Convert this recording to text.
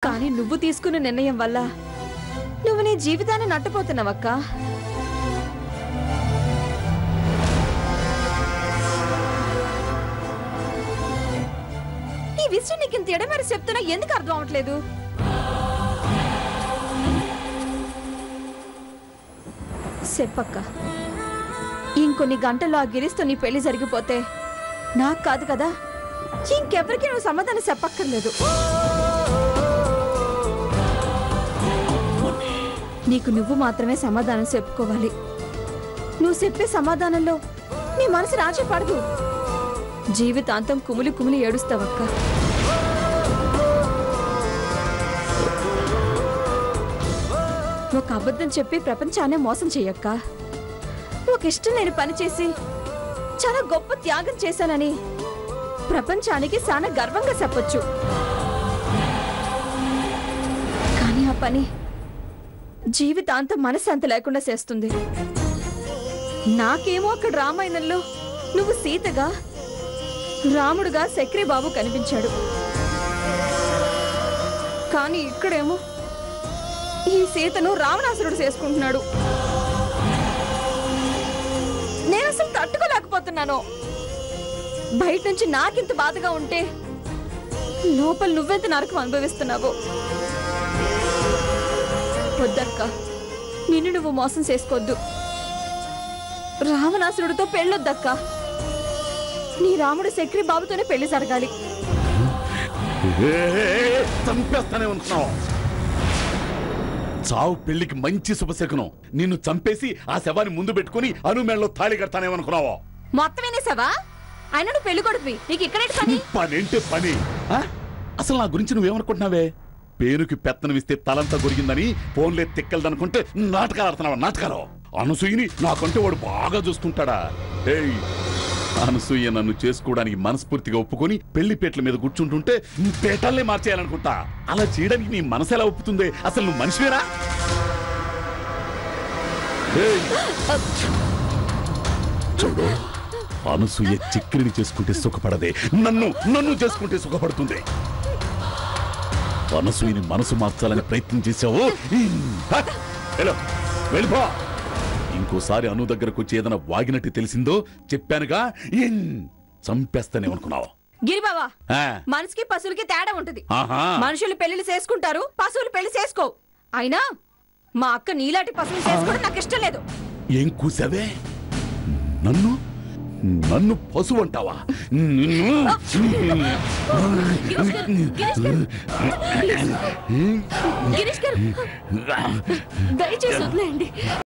కానీ నువ్వు తీసుకున్న నిర్ణయం వల్ల నువ్వు నీ జీవితాన్ని నట్టపోతున్నావక్క. ఈ విషయం నీకు ఇంత ఎడమరి చెప్తున్నా ఎందుకు అర్థం అవట్లేదు? చెప్పక్క, ఇంకొన్ని గంటల్లో ఆ గిరిస్తో నీ పెళ్లి జరిగిపోతే నాకు కాదు కదా, ఇంకెవరికి నువ్వు సమాధానం చెప్పక్కర్లేదు. నీకు నువ్వు మాత్రమే సమాధానం చెప్పుకోవాలి. నువ్వు చెప్పే సమాధానంలో నీ మనసు రాజీ పడదు. జీవితాంతం కుమిలి కుమిలి ఏడుస్తావక్క. ఒక అబద్ధం చెప్పి ప్రపంచాన్ని మోసం చెయ్యక్క. ఒక ఇష్టం లేని పని చేసి చాలా గొప్ప త్యాగం చేశానని ప్రపంచానికి చాలా గర్వంగా చెప్పొచ్చు. కానీ ఆ పని జీవితాంతం మనశ్శాంతి లేకుండా చేస్తుంది. నాకేమో అక్కడ రామాయణంలో నువ్వు సీతగా, రాముడుగా సక్రిబాబు కనిపించాడు. కానీ ఇక్కడేమో ఈ సీతను రావణాసురుడు చేసుకుంటున్నాడు. నేను అసలు తట్టుకోలేకపోతున్నాను. బయట నుంచి నాకింత బాధగా ఉంటే లోపల నువ్వెంత నరకం అనుభవిస్తున్నావు. వద్దక్క, నిన్ను నువ్వు మోసం చేసుకోవద్దు. రావణాసురుడితో పెళ్ళొద్దక్క. నీ రాముడు సక్రిబాబుతోనే పెళ్లి జరగాలి. చంపేస్తానే ఉంటున్నావు. చావు పెళ్లికి మంచి శుభశకునం. నిన్ను చంపేసి ఆ శవాన్ని ముందు పెట్టుకుని అనుమేళ్ళలో తాళి కడతానేమనుకున్నావా? మొత్తం వినేసావా? ఆయన నువ్వు పెళ్లి కొడుకువి, నీకు ఇక్కడేంటి పని? పనేంటే పని. అసలు నా గురించి నువ్వేమనుకుంటున్నావే? పేరుకి పెత్తనమిస్తే తలంతా గొరిగిందని ఫోన్లే తిక్కలదనుకుంటే నాటకాలు ఆడుతున్నావా? నాటకాలు. అనసూయని నాకంటే వాడు బాగా చూసుకుంటాడా? ఏయ్, అనసూయ నన్ను చేసుకోవడానికి మనస్ఫూర్తిగా ఒప్పుకొని పెళ్లి పేట్ల మీద కూర్చుంటుంటే పేటల్నే మార్చేయాలనుకుంటా. అలా చేయడానికి నీ మనసు ఎలా ఒప్పుతుంది? అసలు నువ్వు మనిషివేరా? చూడు, అనసూయ చిక్కిని చేసుకుంటే సుఖపడదే, నన్ను చేసుకుంటే సుఖపడుతుంది. అనసూయని మనసు మార్చాలని ప్రయత్నం చేశావు. వెళ్ళిపో. ఇంకోసారి అను దగ్గరకు వచ్చి ఏదైనా వాగినట్టు తెలిసిందో చెప్పానుగా, చంపేస్తానేమనుకున్నావు? గిరిబావా, మనసుకి పశువులకి తేడా ఉంటది. మనుషులు పెళ్లిళ్ళు చేసుకుంటారు, పశువులు పెళ్లి చేసుకో. అయినా మా అక్క నీలాంటి పశువులు చేసుకోవడం నాకు ఇష్టం లేదు. ఏం కూసావే? నన్ను పశువు అంటావా? దయచేసి వదిలేయండి.